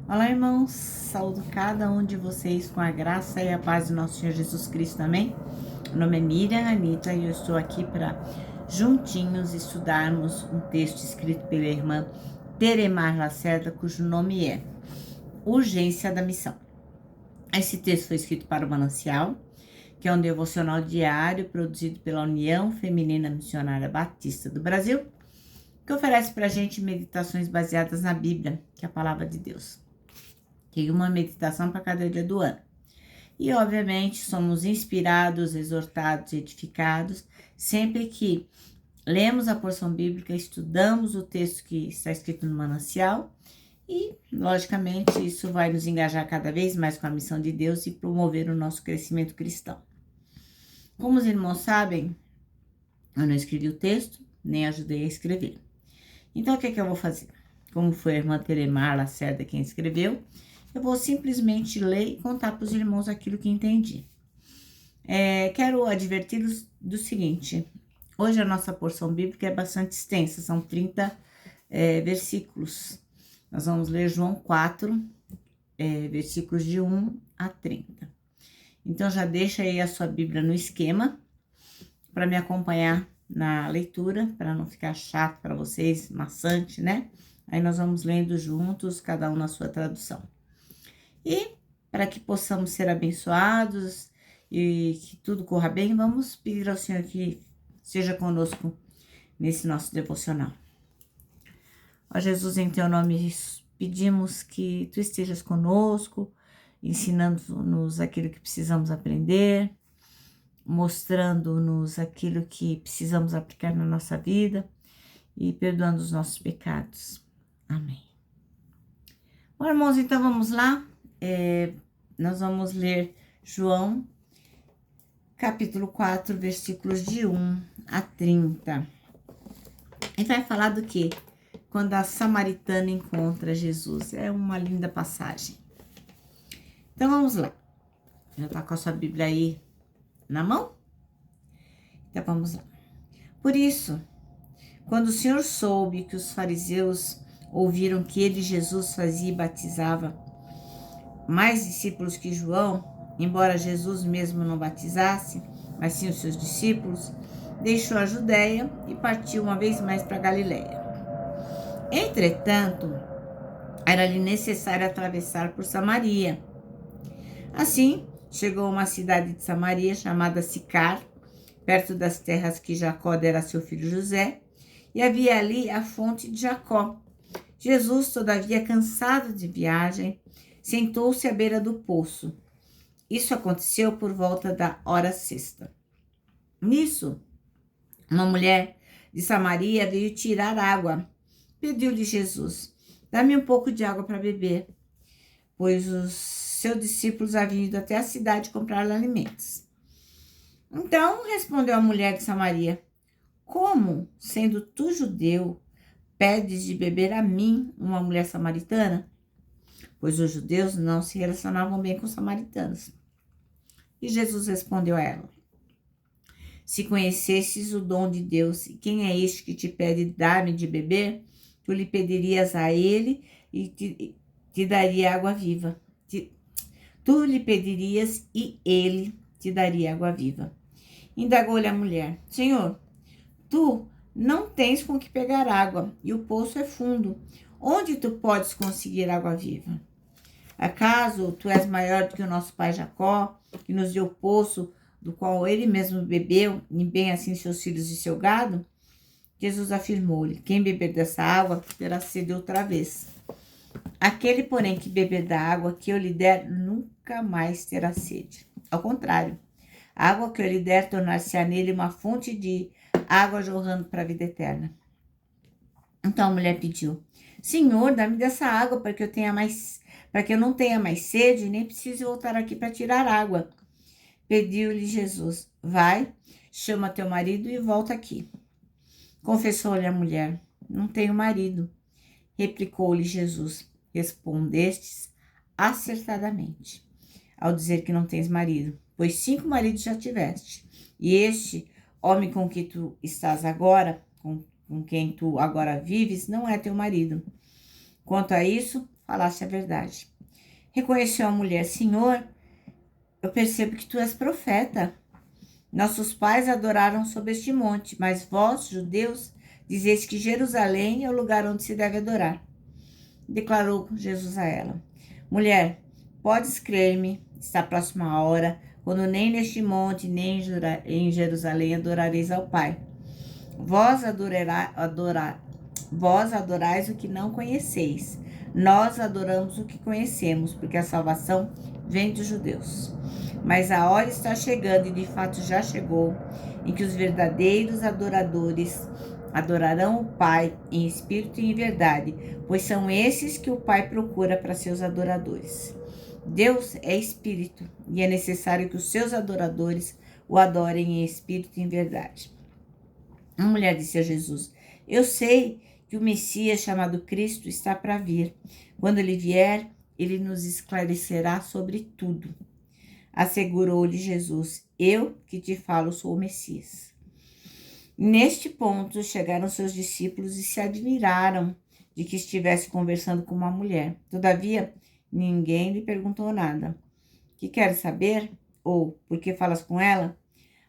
Olá, irmãos, saúdo cada um de vocês com a graça e a paz do nosso Senhor Jesus Cristo, amém? Meu nome é Miriam Anita e eu estou aqui para juntinhos estudarmos um texto escrito pela irmã Teremar Lacerda, cujo nome é Urgência da Missão. Esse texto foi escrito para o Manancial, que é um devocional diário produzido pela União Feminina Missionária Batista do Brasil, que oferece para a gente meditações baseadas na Bíblia, que é a palavra de Deus. E uma meditação para cada dia do ano. E, obviamente, somos inspirados, exortados e edificados sempre que lemos a porção bíblica, estudamos o texto que está escrito no manancial e, logicamente, isso vai nos engajar cada vez mais com a missão de Deus e promover o nosso crescimento cristão. Como os irmãos sabem, eu não escrevi o texto, nem ajudei a escrever. Então, o que eu vou fazer? Como foi a irmã Teremar Lacerda quem escreveu, eu vou simplesmente ler e contar para os irmãos aquilo que entendi. Quero adverti-los do seguinte: hoje a nossa porção bíblica é bastante extensa, são 30 versículos. Nós vamos ler João 4, versículos de 1 a 30. Então já deixa aí a sua Bíblia no esquema para me acompanhar na leitura, para não ficar chato para vocês, maçante, né? Aí nós vamos lendo juntos, cada um na sua tradução. E para que possamos ser abençoados e que tudo corra bem, vamos pedir ao Senhor que seja conosco nesse nosso devocional. Ó Jesus, em teu nome pedimos que tu estejas conosco, ensinando-nos aquilo que precisamos aprender, mostrando-nos aquilo que precisamos aplicar na nossa vida e perdoando os nossos pecados. Amém. Bom, irmãos, então vamos lá. Nós vamos ler João, capítulo 4, versículos de 1 a 30. E vai falar do quê? Quando a samaritana encontra Jesus. É uma linda passagem. Então vamos lá. Já tá com a sua Bíblia aí na mão? Então vamos lá. Por isso, quando o Senhor soube que os fariseus ouviram que ele, Jesus, fazia e batizava mais discípulos que João, embora Jesus mesmo não batizasse, mas sim os seus discípulos, deixou a Judéia e partiu uma vez mais para Galiléia. Entretanto, era-lhe necessário atravessar por Samaria. Assim, chegou a uma cidade de Samaria chamada Sicar, perto das terras que Jacó dera a seu filho José, e havia ali a fonte de Jacó. Jesus, todavia cansado de viagem, sentou-se à beira do poço. Isso aconteceu por volta da hora sexta. Nisso, uma mulher de Samaria veio tirar água. Pediu-lhe Jesus: dá-me um pouco de água para beber, pois os seus discípulos haviam ido até a cidade comprar alimentos. Então respondeu a mulher de Samaria: como, sendo tu judeu, pedes de beber a mim, uma mulher samaritana? Pois os judeus não se relacionavam bem com os samaritanos. E Jesus respondeu a ela: se conhecesses o dom de Deus, e quem é este que te pede dar-me de beber, tu lhe pedirias a ele e te daria água viva. Tu lhe pedirias e ele te daria água viva. Indagou-lhe a mulher: Senhor, tu não tens com que pegar água, e o poço é fundo. Onde tu podes conseguir água viva? Acaso tu és maior do que o nosso pai Jacó, que nos deu o poço, do qual ele mesmo bebeu, e bem assim seus filhos e seu gado? Jesus afirmou-lhe: quem beber dessa água terá sede outra vez. Aquele, porém, que beber da água que eu lhe der, nunca mais terá sede. Ao contrário, a água que eu lhe der tornar-se-á nele uma fonte de água jorrando para a vida eterna. Então a mulher pediu: Senhor, dá-me dessa água para que eu não tenha mais sede e nem precise voltar aqui para tirar água. Pediu-lhe Jesus: vai, chama teu marido e volta aqui. Confessou-lhe a mulher: não tenho marido. Replicou-lhe Jesus: respondestes acertadamente ao dizer que não tens marido, pois 5 maridos já tiveste, e este homem com que tu estás agora, com quem tu agora vives, não é teu marido. Quanto a isso, falasse a verdade. Reconheceu a mulher: Senhor, eu percebo que tu és profeta. Nossos pais adoraram sob este monte, mas vós, judeus, dizeis que Jerusalém é o lugar onde se deve adorar. Declarou Jesus a ela: Mulher, podes crer-me, está próxima a hora, quando nem neste monte, nem em Jerusalém adorareis ao Pai. Vós adorais o que não conheceis. Nós adoramos o que conhecemos, porque a salvação vem dos judeus. Mas a hora está chegando, e de fato já chegou, em que os verdadeiros adoradores adorarão o Pai em espírito e em verdade, pois são esses que o Pai procura para seus adoradores. Deus é espírito, e é necessário que os seus adoradores o adorem em espírito e em verdade. A mulher disse a Jesus: Eu sei que o Messias, chamado Cristo, está para vir. Quando ele vier, ele nos esclarecerá sobre tudo. Assegurou-lhe Jesus: Eu que te falo sou o Messias. Neste ponto, chegaram seus discípulos e se admiraram de que estivesse conversando com uma mulher. Todavia, ninguém lhe perguntou nada. Que queres saber? Ou, por que falas com ela?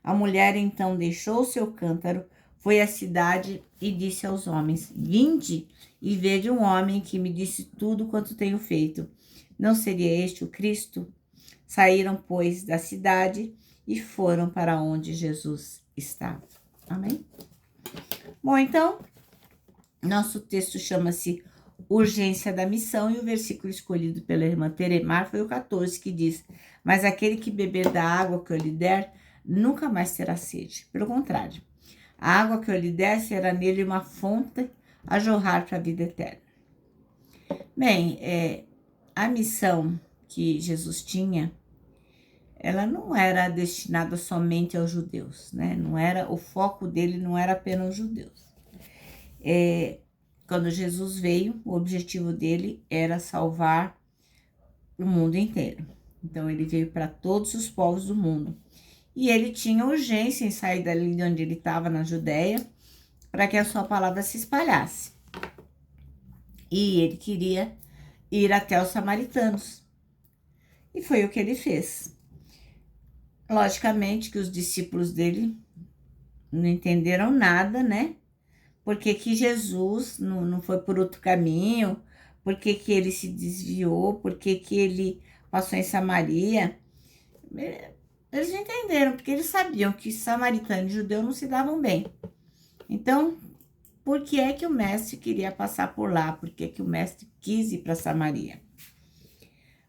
A mulher então deixou o seu cântaro, foi à cidade e disse aos homens: Vinde e vede um homem que me disse tudo quanto tenho feito. Não seria este o Cristo? Saíram, pois, da cidade e foram para onde Jesus estava. Amém? Bom, então, nosso texto chama-se Urgência da Missão, e o versículo escolhido pela irmã Teremar foi o 14, que diz: Mas aquele que beber da água que eu lhe der, nunca mais terá sede. Pelo contrário, a água que eu lhe der será nele uma fonte a jorrar para a vida eterna. Bem, a missão que Jesus tinha, ela não era destinada somente aos judeus, né? Não era, o foco dele não era apenas os judeus. Quando Jesus veio, o objetivo dele era salvar o mundo inteiro. Então, ele veio para todos os povos do mundo. E ele tinha urgência em sair dali de onde ele estava, na Judéia, para que a sua palavra se espalhasse. E ele queria ir até os samaritanos. E foi o que ele fez. Logicamente que os discípulos dele não entenderam nada, né? Por que que Jesus não foi por outro caminho? Por que que ele se desviou? Por que que ele passou em Samaria? Eles não entenderam, porque eles sabiam que samaritano e judeu não se davam bem. Então, por que é que o mestre queria passar por lá? Por que que o mestre quis ir para Samaria?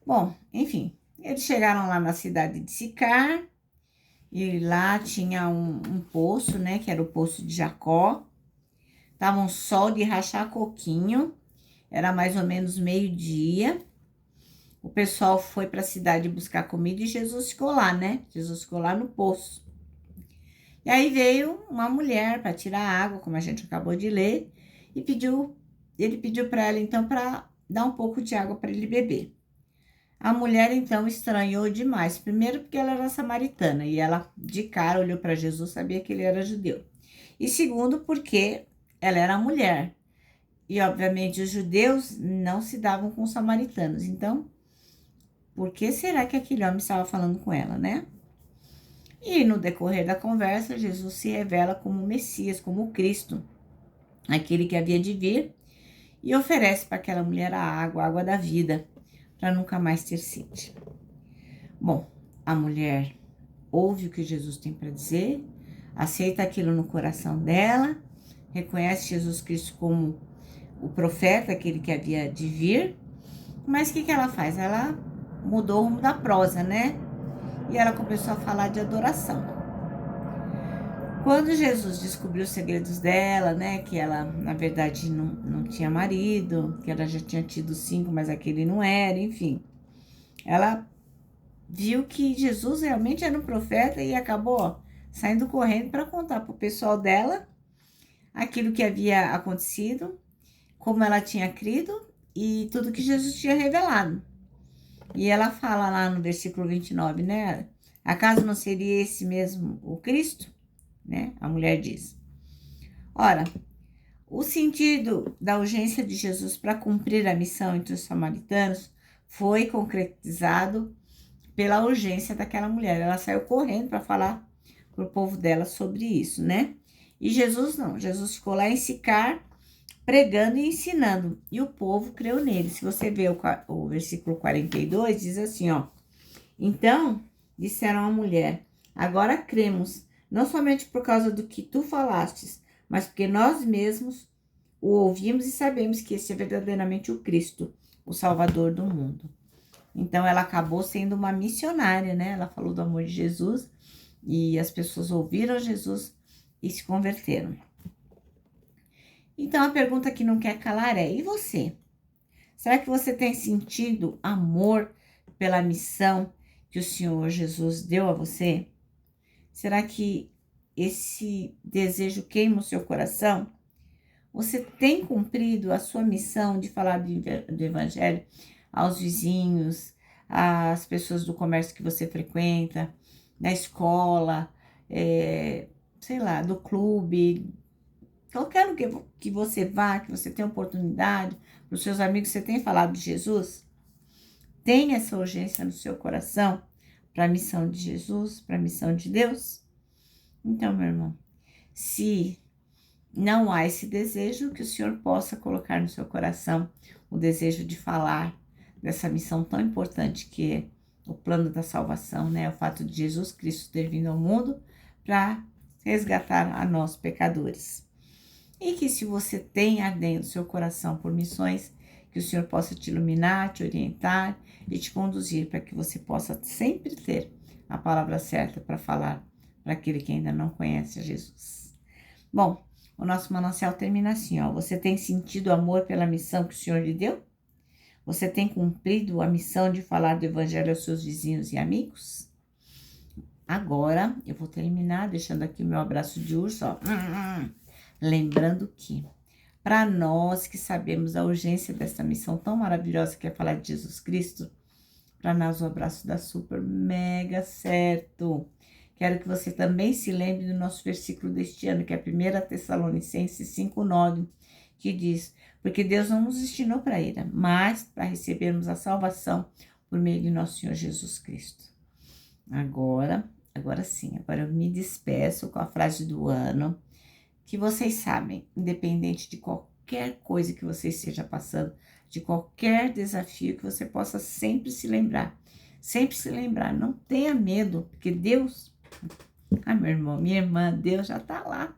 Bom, enfim, eles chegaram lá na cidade de Sicar, e lá tinha um poço, né, que era o poço de Jacó. Tava um sol de rachar coquinho, era mais ou menos meio-dia. O pessoal foi para a cidade buscar comida e Jesus ficou lá, né? Jesus ficou lá no poço. E aí veio uma mulher para tirar água, como a gente acabou de ler, e ele pediu para ela então para dar um pouco de água para ele beber. A mulher então estranhou demais, primeiro porque ela era samaritana e ela de cara olhou para Jesus, sabia que ele era judeu. E segundo porque ela era mulher e obviamente os judeus não se davam com os samaritanos. Então, por que será que aquele homem estava falando com ela, né? E no decorrer da conversa, Jesus se revela como o Messias, como o Cristo, aquele que havia de vir, e oferece para aquela mulher a água da vida, para nunca mais ter sede. Bom, a mulher ouve o que Jesus tem para dizer, aceita aquilo no coração dela, reconhece Jesus Cristo como o profeta, aquele que havia de vir, mas o que ela faz? Ela mudou o rumo da prosa, né? E ela começou a falar de adoração. Quando Jesus descobriu os segredos dela, né, que ela, na verdade, não tinha marido, que ela já tinha tido 5, mas aquele não era, enfim. Ela viu que Jesus realmente era um profeta e acabou saindo correndo para contar para o pessoal dela aquilo que havia acontecido, como ela tinha crido e tudo que Jesus tinha revelado. E ela fala lá no versículo 29, né? Acaso não seria esse mesmo o Cristo? Né? A mulher diz. Ora, O sentido da urgência de Jesus para cumprir a missão entre os samaritanos foi concretizado pela urgência daquela mulher. Ela saiu correndo para falar para o povo dela sobre isso, né? E Jesus não. Jesus ficou lá em Sicar, pregando e ensinando. E o povo creu nele. Se você ver o versículo 42, diz assim, ó. Então, disseram à mulher, agora cremos, não somente por causa do que tu falastes, mas porque nós mesmos o ouvimos e sabemos que esse é verdadeiramente o Cristo, o Salvador do mundo. Então, ela acabou sendo uma missionária, né? Ela falou do amor de Jesus e as pessoas ouviram Jesus e se converteram. Então, a pergunta que não quer calar é, e você? Será que você tem sentido amor pela missão que o Senhor Jesus deu a você? Será que esse desejo queima o seu coração? Você tem cumprido a sua missão de falar do Evangelho aos vizinhos, às pessoas do comércio que você frequenta, na escola, sei lá, do clube, qualquer lugar que você vá, que você tenha oportunidade, para os seus amigos, você tem falado de Jesus? Tem essa urgência no seu coração para a missão de Jesus, para a missão de Deus? Então, meu irmão, se não há esse desejo, que o Senhor possa colocar no seu coração o desejo de falar dessa missão tão importante que é o plano da salvação, né? O fato de Jesus Cristo ter vindo ao mundo para resgatar a nós pecadores. E que se você tem ardendo seu coração por missões, que o Senhor possa te iluminar, te orientar e te conduzir para que você possa sempre ter a palavra certa para falar para aquele que ainda não conhece a Jesus. Bom, o nosso manancial termina assim, ó. Você tem sentido amor pela missão que o Senhor lhe deu? Você tem cumprido a missão de falar do Evangelho aos seus vizinhos e amigos? Agora, eu vou terminar deixando aqui o meu abraço de urso, ó. Lembrando que, para nós que sabemos a urgência dessa missão tão maravilhosa que é falar de Jesus Cristo, para nós o abraço dá super mega certo. Quero que você também se lembre do nosso versículo deste ano, que é 1 Tessalonicenses 5,9, que diz, porque Deus não nos destinou para a ira, mas para recebermos a salvação por meio de nosso Senhor Jesus Cristo. Agora sim, agora eu me despeço com a frase do ano, que vocês sabem, independente de qualquer coisa que você esteja passando, de qualquer desafio, que você possa sempre se lembrar, não tenha medo, porque Deus, meu irmão, minha irmã, Deus já está lá,